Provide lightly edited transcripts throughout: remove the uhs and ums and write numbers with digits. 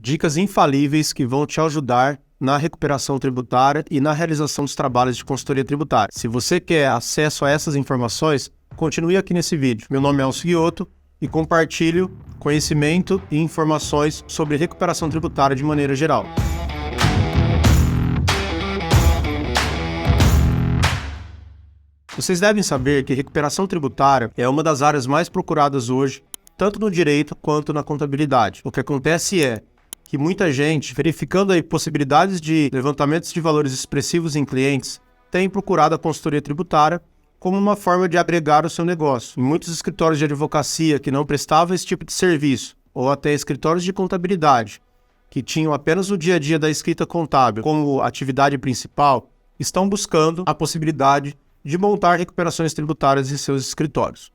Dicas infalíveis que vão te ajudar na recuperação tributária e na realização dos trabalhos de consultoria tributária. Se você quer acesso a essas informações, continue aqui nesse vídeo. Meu nome é Elcio Guiotto e compartilho conhecimento e informações sobre recuperação tributária de maneira geral. Vocês devem saber que recuperação tributária é uma das áreas mais procuradas hoje, tanto no direito quanto na contabilidade. O que acontece é que muita gente, verificando aí possibilidades de levantamentos de valores expressivos em clientes, tem procurado a consultoria tributária como uma forma de agregar o seu negócio. Em muitos escritórios de advocacia que não prestavam esse tipo de serviço, ou até escritórios de contabilidade, que tinham apenas o dia a dia da escrita contábil como atividade principal, estão buscando a possibilidade de montar recuperações tributárias em seus escritórios.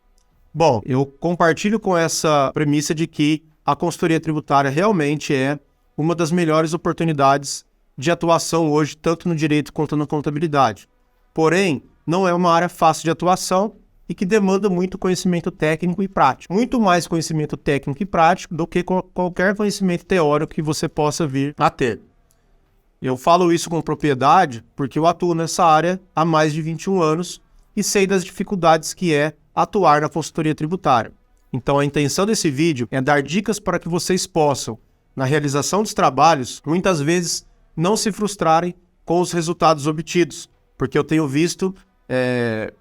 Bom, eu compartilho com essa premissa de que a consultoria tributária realmente é uma das melhores oportunidades de atuação hoje, tanto no direito quanto na contabilidade. Porém, não é uma área fácil de atuação e que demanda muito conhecimento técnico e prático. Muito mais conhecimento técnico e prático do que qualquer conhecimento teórico que você possa vir a ter. Eu falo isso com propriedade porque eu atuo nessa área há mais de 21 anos e sei das dificuldades que é atuar na consultoria tributária. Então a intenção desse vídeo é dar dicas para que vocês possam, na realização dos trabalhos, muitas vezes não se frustrarem com os resultados obtidos, porque eu tenho visto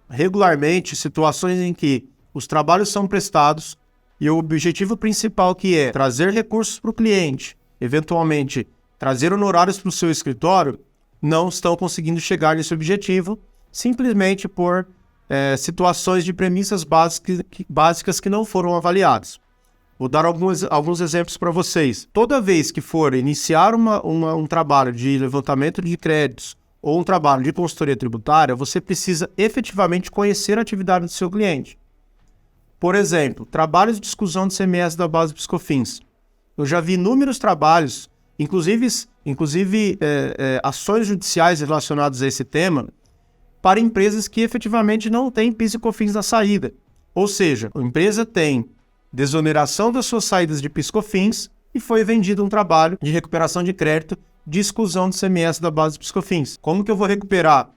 regularmente situações em que os trabalhos são prestados e o objetivo principal, que é trazer recursos para o cliente, eventualmente trazer honorários para o seu escritório, não estão conseguindo chegar nesse objetivo, simplesmente por situações de premissas básicas que não foram avaliadas. Vou dar alguns exemplos para vocês. Toda vez que for iniciar um trabalho de levantamento de créditos ou um trabalho de consultoria tributária, você precisa efetivamente conhecer a atividade do seu cliente. Por exemplo, trabalhos de exclusão de ICMS da base PIS/COFINS. Eu já vi inúmeros trabalhos, inclusive ações judiciais relacionadas a esse tema, para empresas que efetivamente não têm PIS e COFINS na saída. Ou seja, a empresa tem desoneração das suas saídas de PIS e COFINS e foi vendido um trabalho de recuperação de crédito de exclusão de ICMS da base PIS e COFINS. Como que eu vou recuperar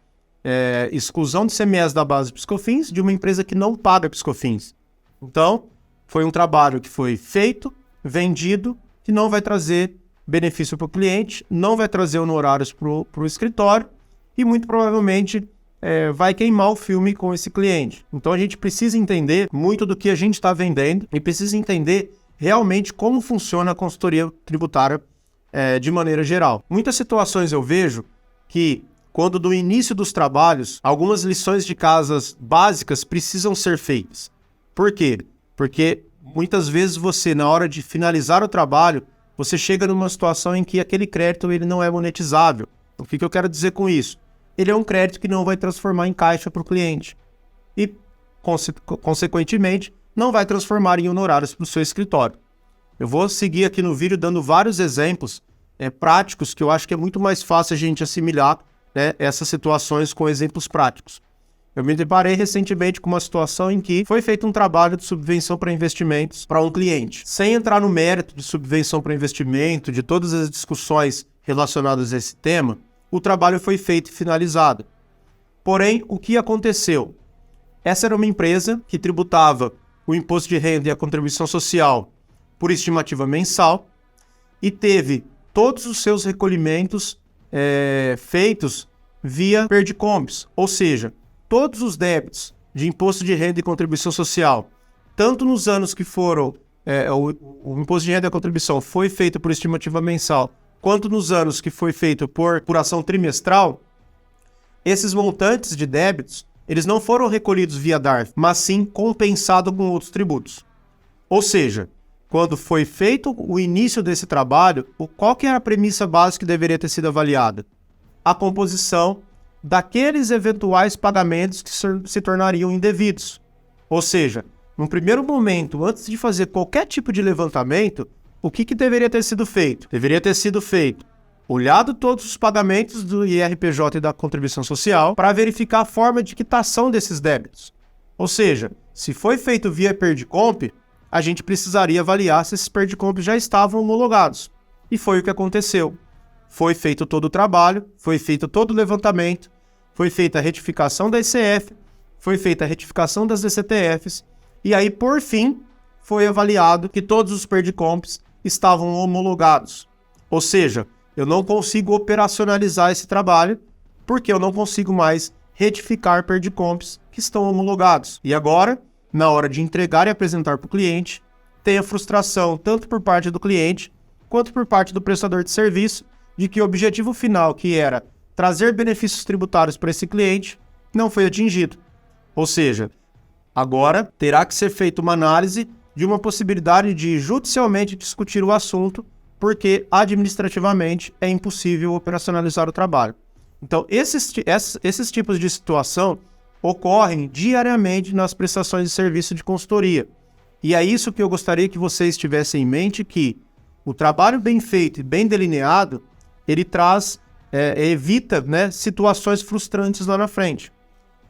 exclusão de ICMS da base PIS e COFINS de uma empresa que não paga PIS e COFINS? Então, foi um trabalho que foi feito, vendido, que não vai trazer benefício para o cliente, não vai trazer honorários para o escritório e muito provavelmente vai queimar o filme com esse cliente. Então a gente precisa entender muito do que a gente está vendendo e precisa entender realmente como funciona a consultoria tributária de maneira geral. Muitas situações eu vejo que, quando do início dos trabalhos, algumas lições de casas básicas precisam ser feitas. Por quê? Porque muitas vezes você, na hora de finalizar o trabalho, você chega numa situação em que aquele crédito ele não é monetizável. O que eu quero dizer com isso? Ele é um crédito que não vai transformar em caixa para o cliente e, consequentemente, não vai transformar em honorários para o seu escritório. Eu vou seguir aqui no vídeo dando vários exemplos práticos que eu acho que é muito mais fácil a gente assimilar essas situações com exemplos práticos. Eu me deparei recentemente com uma situação em que foi feito um trabalho de subvenção para investimentos para um cliente. Sem entrar no mérito de subvenção para investimento, de todas as discussões relacionadas a esse tema, o trabalho foi feito e finalizado. Porém, o que aconteceu? Essa era uma empresa que tributava o imposto de renda e a contribuição social por estimativa mensal e teve todos os seus recolhimentos feitos via Perdicombs, ou seja, todos os débitos de imposto de renda e contribuição social, tanto nos anos que foram o imposto de renda e a contribuição foi feito por estimativa mensal, quanto nos anos que foi feito por apuração trimestral, esses montantes de débitos, eles não foram recolhidos via DARF, mas sim compensados com outros tributos. Ou seja, quando foi feito o início desse trabalho, qual que era a premissa básica que deveria ter sido avaliada? A composição daqueles eventuais pagamentos que se tornariam indevidos. Ou seja, num primeiro momento, antes de fazer qualquer tipo de levantamento, o que deveria ter sido feito? Deveria ter sido feito, olhado todos os pagamentos do IRPJ e da contribuição social para verificar a forma de quitação desses débitos. Ou seja, se foi feito via Perdicomp, a gente precisaria avaliar se esses Perdicomp já estavam homologados. E foi o que aconteceu. Foi feito todo o trabalho, foi feito todo o levantamento, foi feita a retificação da ECF, foi feita a retificação das DCTFs, e aí, por fim, foi avaliado que todos os PERDCOMPs estavam homologados. Ou seja, eu não consigo operacionalizar esse trabalho, porque eu não consigo mais retificar PERDCOMPs que estão homologados. E agora, na hora de entregar e apresentar para o cliente, tem a frustração tanto por parte do cliente, quanto por parte do prestador de serviço, de que o objetivo final, que era trazer benefícios tributários para esse cliente, não foi atingido. Ou seja, agora terá que ser feita uma análise de uma possibilidade de judicialmente discutir o assunto, porque administrativamente é impossível operacionalizar o trabalho. Então, esses tipos de situação ocorrem diariamente nas prestações de serviço de consultoria. E é isso que eu gostaria que vocês tivessem em mente, que o trabalho bem feito e bem delineado, ele evita, né, situações frustrantes lá na frente.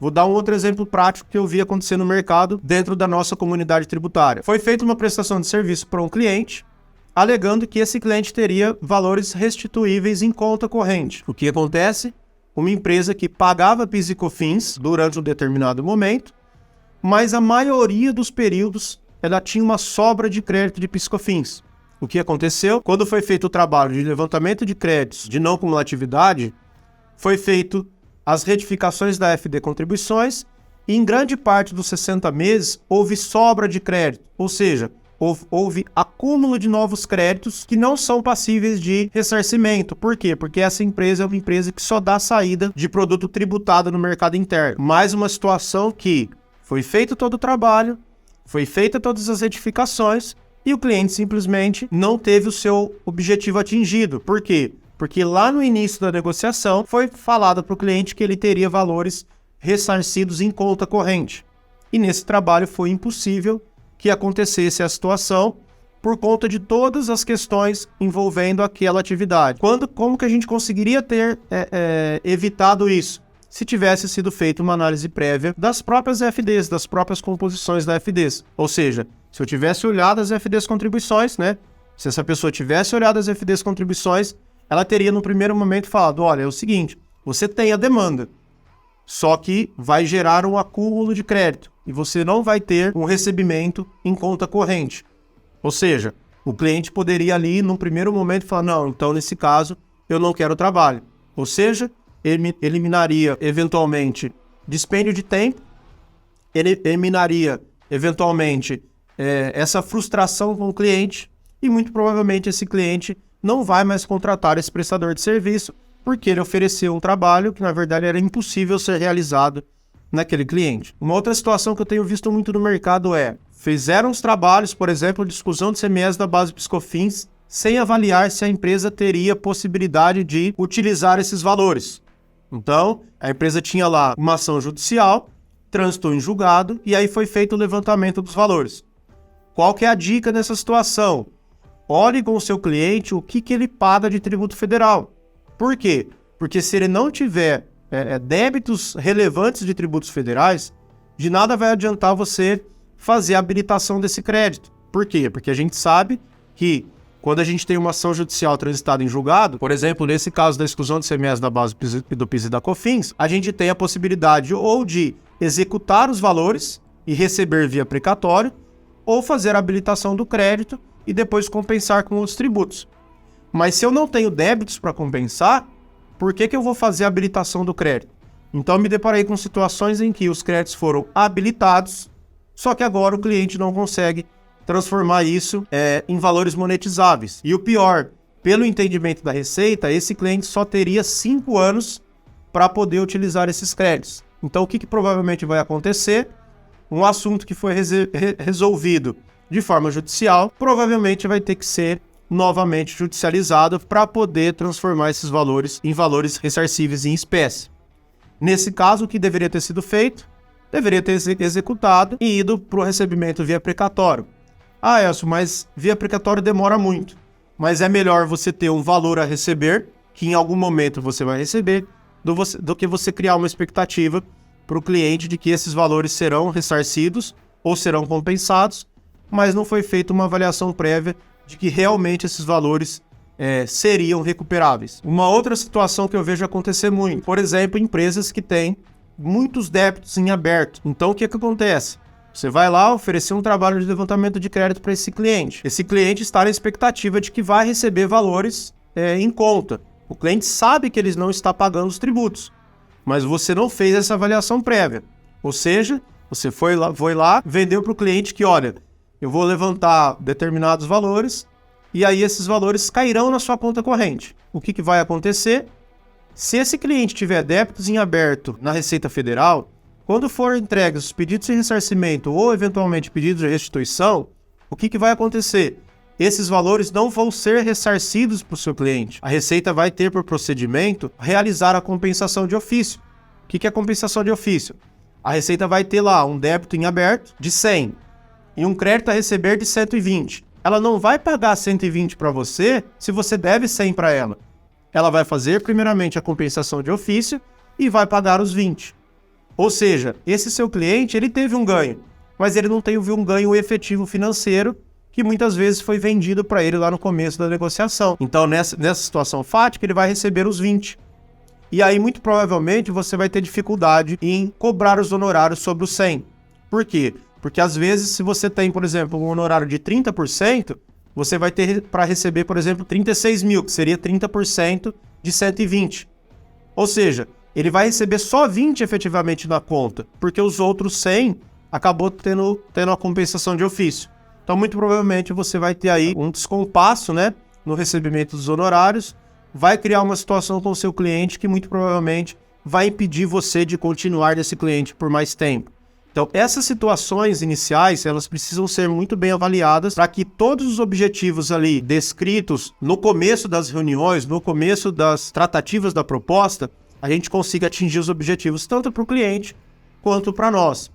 Vou dar um outro exemplo prático que eu vi acontecer no mercado dentro da nossa comunidade tributária. Foi feita uma prestação de serviço para um cliente, alegando que esse cliente teria valores restituíveis em conta corrente. O que acontece? Uma empresa que pagava PIS e COFINS durante um determinado momento, mas a maioria dos períodos ela tinha uma sobra de crédito de PIS e COFINS. O que aconteceu? Quando foi feito o trabalho de levantamento de créditos de não cumulatividade, foi feito as retificações da FD Contribuições e em grande parte dos 60 meses houve sobra de crédito, ou seja, houve acúmulo de novos créditos que não são passíveis de ressarcimento. Por quê? Porque essa empresa é uma empresa que só dá saída de produto tributado no mercado interno. Mais uma situação que foi feito todo o trabalho, foi feita todas as retificações e o cliente simplesmente não teve o seu objetivo atingido. Por quê? Porque lá no início da negociação foi falado para o cliente que ele teria valores ressarcidos em conta corrente. E nesse trabalho foi impossível que acontecesse a situação por conta de todas as questões envolvendo aquela atividade. Como que a gente conseguiria ter evitado isso? Se tivesse sido feita uma análise prévia das próprias FDs, das próprias composições da FDs. Ou seja, se eu tivesse olhado as FDs contribuições, né? Se essa pessoa tivesse olhado as FDs contribuições, ela teria no primeiro momento falado, olha, é o seguinte, você tem a demanda, só que vai gerar um acúmulo de crédito e você não vai ter um recebimento em conta corrente. Ou seja, o cliente poderia ali, num primeiro momento, falar, não, então nesse caso, eu não quero trabalho. Ou seja, ele eliminaria, eventualmente, dispêndio de tempo, ele eliminaria, eventualmente, essa frustração com o cliente e, muito provavelmente, esse cliente não vai mais contratar esse prestador de serviço porque ele ofereceu um trabalho que, na verdade, era impossível ser realizado naquele cliente. Uma outra situação que eu tenho visto muito no mercado fizeram os trabalhos, por exemplo, de exclusão de CMS da base PIS/COFINS, sem avaliar se a empresa teria possibilidade de utilizar esses valores. Então, a empresa tinha lá uma ação judicial, transitou em julgado e aí foi feito o levantamento dos valores. Qual que é a dica nessa situação? Olhe com o seu cliente o que ele paga de tributo federal. Por quê? Porque se ele não tiver débitos relevantes de tributos federais, de nada vai adiantar você fazer a habilitação desse crédito. Por quê? Porque a gente sabe que quando a gente tem uma ação judicial transitada em julgado, por exemplo, nesse caso da exclusão de CMS da base do PIS e da COFINS, a gente tem a possibilidade ou de executar os valores e receber via precatório, ou fazer a habilitação do crédito e depois compensar com os tributos. Mas se eu não tenho débitos para compensar, por que eu vou fazer a habilitação do crédito? Então me deparei com situações em que os créditos foram habilitados, só que agora o cliente não consegue transformar isso em valores monetizáveis. E o pior, pelo entendimento da Receita, esse cliente só teria 5 anos para poder utilizar esses créditos. Então o que provavelmente vai acontecer? Um assunto que foi resolvido de forma judicial, provavelmente vai ter que ser novamente judicializado para poder transformar esses valores em valores ressarcíveis em espécie. Nesse caso, o que deveria ter sido feito? Deveria ter executado e ido para o recebimento via precatório. Ah, Elcio, mas via precatório demora muito. Mas é melhor você ter um valor a receber, que em algum momento você vai receber, do que você criar uma expectativa para o cliente de que esses valores serão ressarcidos ou serão compensados, mas não foi feita uma avaliação prévia de que realmente esses valores seriam recuperáveis. Uma outra situação que eu vejo acontecer muito, por exemplo, empresas que têm muitos débitos em aberto. Então, o que acontece? Você vai lá oferecer um trabalho de levantamento de crédito para esse cliente. Esse cliente está na expectativa de que vai receber valores em conta. O cliente sabe que ele não está pagando os tributos, mas você não fez essa avaliação prévia. Ou seja, você foi lá, vendeu para o cliente que, olha, eu vou levantar determinados valores e aí esses valores cairão na sua conta corrente. O que vai acontecer? Se esse cliente tiver débitos em aberto na Receita Federal, quando for entregues os pedidos de ressarcimento ou eventualmente pedidos de restituição, o que vai acontecer? Esses valores não vão ser ressarcidos para o seu cliente. A Receita vai ter por procedimento realizar a compensação de ofício. O que é compensação de ofício? A Receita vai ter lá um débito em aberto de 100 e um crédito a receber de 120. Ela não vai pagar 120 para você se você deve 100 para ela. Ela vai fazer primeiramente a compensação de ofício e vai pagar os 20. Ou seja, esse seu cliente ele teve um ganho, mas ele não teve um ganho efetivo financeiro que muitas vezes foi vendido para ele lá no começo da negociação. Então, nessa situação fática, ele vai receber os 20. E aí, muito provavelmente, você vai ter dificuldade em cobrar os honorários sobre os 100. Por quê? Porque, às vezes, se você tem, por exemplo, um honorário de 30%, você vai ter para receber, por exemplo, 36 mil, que seria 30% de 120. Ou seja, ele vai receber só 20 efetivamente na conta, porque os outros 100 acabou tendo a compensação de ofício. Então, muito provavelmente, você vai ter aí um descompasso, né, no recebimento dos honorários, vai criar uma situação com o seu cliente que muito provavelmente vai impedir você de continuar nesse cliente por mais tempo. Então, essas situações iniciais, elas precisam ser muito bem avaliadas para que todos os objetivos ali descritos no começo das reuniões, no começo das tratativas da proposta, a gente consiga atingir os objetivos tanto para o cliente quanto para nós.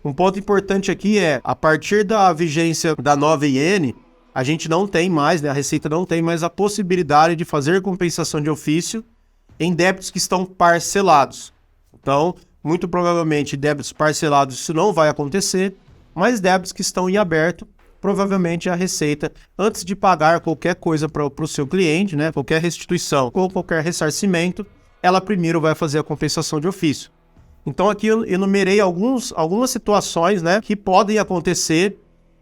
Um ponto importante aqui é, a partir da vigência da nova IN, a gente não tem mais, né, a Receita não tem mais a possibilidade de fazer compensação de ofício em débitos que estão parcelados. Então, muito provavelmente, débitos parcelados isso não vai acontecer, mas débitos que estão em aberto, provavelmente a Receita, antes de pagar qualquer coisa para o seu cliente, né, qualquer restituição ou qualquer ressarcimento, ela primeiro vai fazer a compensação de ofício. Então aqui eu enumerei algumas situações, né, que podem acontecer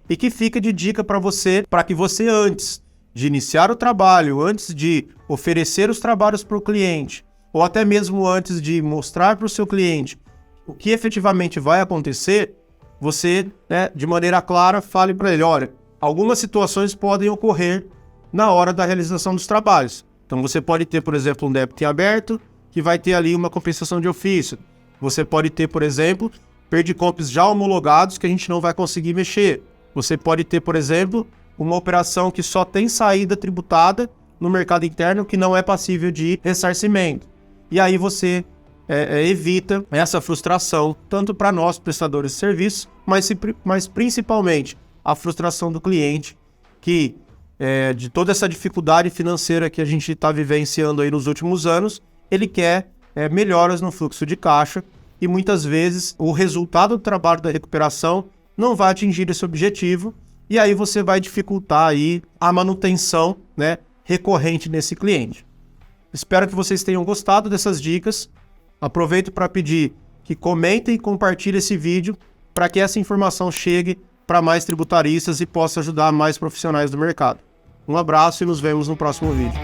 e que fica de dica para que você antes de iniciar o trabalho, antes de oferecer os trabalhos para o cliente, ou até mesmo antes de mostrar para o seu cliente o que efetivamente vai acontecer, você, né, de maneira clara, fale para ele, olha, algumas situações podem ocorrer na hora da realização dos trabalhos. Então você pode ter, por exemplo, um débito em aberto, que vai ter ali uma compensação de ofício. Você pode ter, por exemplo, perdicompes já homologados que a gente não vai conseguir mexer. Você pode ter, por exemplo, uma operação que só tem saída tributada no mercado interno que não é passível de ressarcimento. E aí você evita essa frustração, tanto para nós, prestadores de serviços, mas principalmente a frustração do cliente, que de toda essa dificuldade financeira que a gente está vivenciando aí nos últimos anos, ele quer melhoras no fluxo de caixa e muitas vezes o resultado do trabalho da recuperação não vai atingir esse objetivo e aí você vai dificultar aí a manutenção, né, recorrente nesse cliente. Espero que vocês tenham gostado dessas dicas. Aproveito para pedir que comentem e compartilhem esse vídeo para que essa informação chegue para mais tributaristas e possa ajudar mais profissionais do mercado. Um abraço e nos vemos no próximo vídeo.